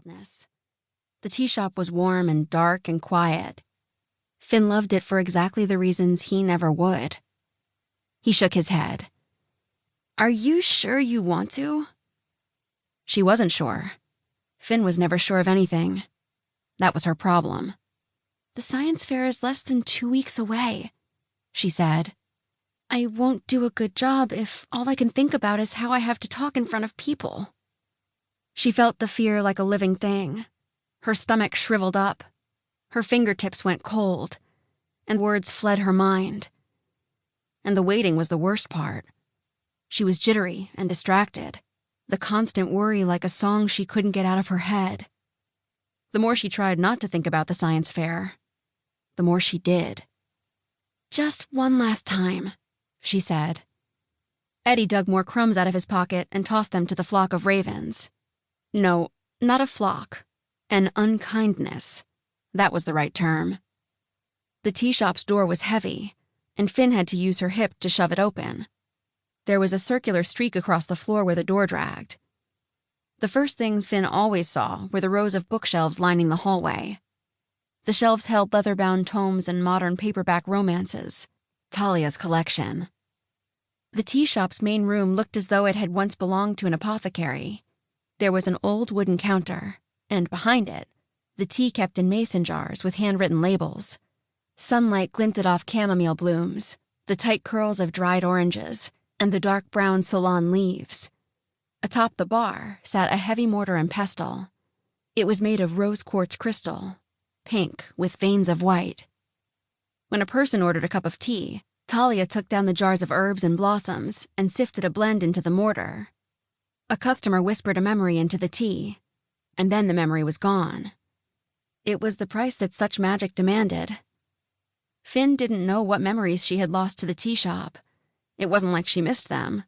wildness. The tea shop was warm and dark and quiet. Finn loved it for exactly the reasons he never would. He shook his head. "Are you sure you want to?" She wasn't sure. Finn was never sure of anything. That was her problem. "The science fair is less than 2 weeks away," she said. "I won't do a good job if all I can think about is how I have to talk in front of people." She felt the fear like a living thing. Her stomach shriveled up. Her fingertips went cold, and words fled her mind. And the waiting was the worst part. She was jittery and distracted, the constant worry like a song she couldn't get out of her head. The more she tried not to think about the science fair, the more she did. "Just one last time," she said. Eddie dug more crumbs out of his pocket and tossed them to the flock of ravens. No, not a flock. An unkindness. That was the right term. The tea shop's door was heavy, and Finn had to use her hip to shove it open. There was a circular streak across the floor where the door dragged. The first things Finn always saw were the rows of bookshelves lining the hallway. The shelves held leather-bound tomes and modern paperback romances, Talia's collection. The tea shop's main room looked as though it had once belonged to an apothecary. There was an old wooden counter, and behind it, the tea kept in mason jars with handwritten labels. Sunlight glinted off chamomile blooms, the tight curls of dried oranges, and the dark brown Ceylon leaves. Atop the bar sat a heavy mortar and pestle. It was made of rose quartz crystal, pink with veins of white. When a person ordered a cup of tea, Talia took down the jars of herbs and blossoms and sifted a blend into the mortar. A customer whispered a memory into the tea, and then the memory was gone. It was the price that such magic demanded. Finn didn't know what memories she had lost to the tea shop. It wasn't like she missed them.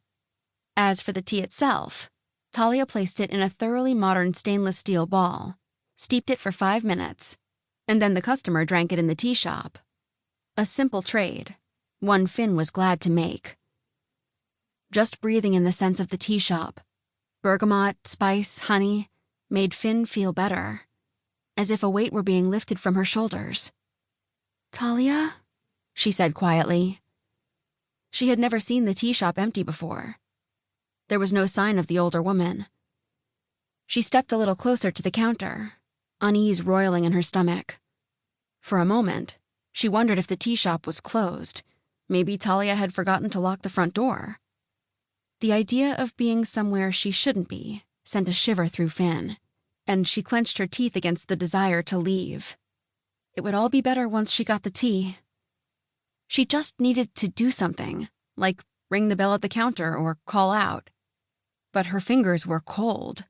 As for the tea itself, Talia placed it in a thoroughly modern stainless steel ball, steeped it for 5 minutes, and then the customer drank it in the tea shop. A simple trade, one Finn was glad to make. Just breathing in the scents of the tea shop, bergamot, spice, honey, made Finn feel better, as if a weight were being lifted from her shoulders. "Talia?" she said quietly. She had never seen the tea shop empty before. There was no sign of the older woman. She stepped a little closer to the counter, unease roiling in her stomach. For a moment, she wondered if the tea shop was closed. Maybe Talia had forgotten to lock the front door. The idea of being somewhere she shouldn't be sent a shiver through Finn, and she clenched her teeth against the desire to leave. It would all be better once she got the tea. She just needed to do something, like ring the bell at the counter or call out. But her fingers were cold,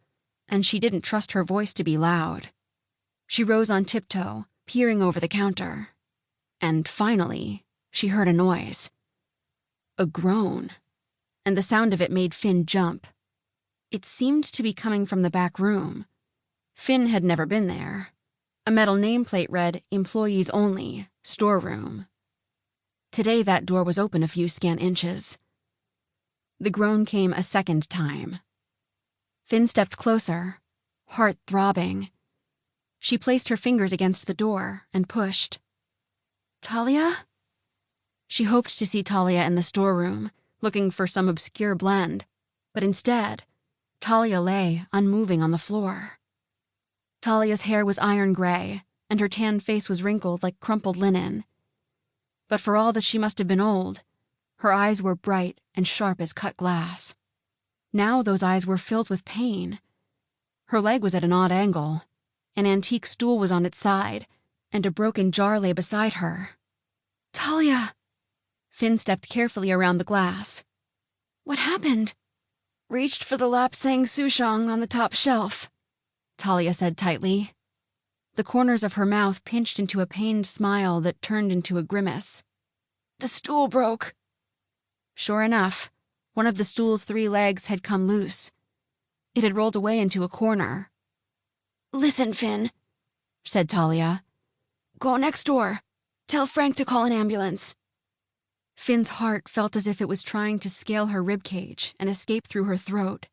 and she didn't trust her voice to be loud. She rose on tiptoe, peering over the counter. And finally, she heard a noise. A groan, and the sound of it made Finn jump. It seemed to be coming from the back room. Finn had never been there. A metal nameplate read, "Employees Only, Storeroom." Today that door was open a few scant inches. The groan came a second time. Finn stepped closer, heart throbbing. She placed her fingers against the door and pushed. "Talia?" She hoped to see Talia in the storeroom, looking for some obscure blend, but instead, Talia lay, unmoving on the floor. Talia's hair was iron gray, and her tan face was wrinkled like crumpled linen. But for all that she must have been old, her eyes were bright and sharp as cut glass. Now those eyes were filled with pain. Her leg was at an odd angle. An antique stool was on its side, and a broken jar lay beside her. "Talia!" Finn stepped carefully around the glass. "What happened?" "Reached for the lapsang souchong on the top shelf," Talia said tightly. The corners of her mouth pinched into a pained smile that turned into a grimace. "The stool broke." Sure enough, one of the stool's 3 legs had come loose. It had rolled away into a corner. "Listen, Finn," said Talia. "Go next door. Tell Frank to call an ambulance." Finn's heart felt as if it was trying to scale her ribcage and escape through her throat.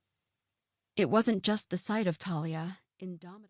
It wasn't just the sight of Talia, indomitable.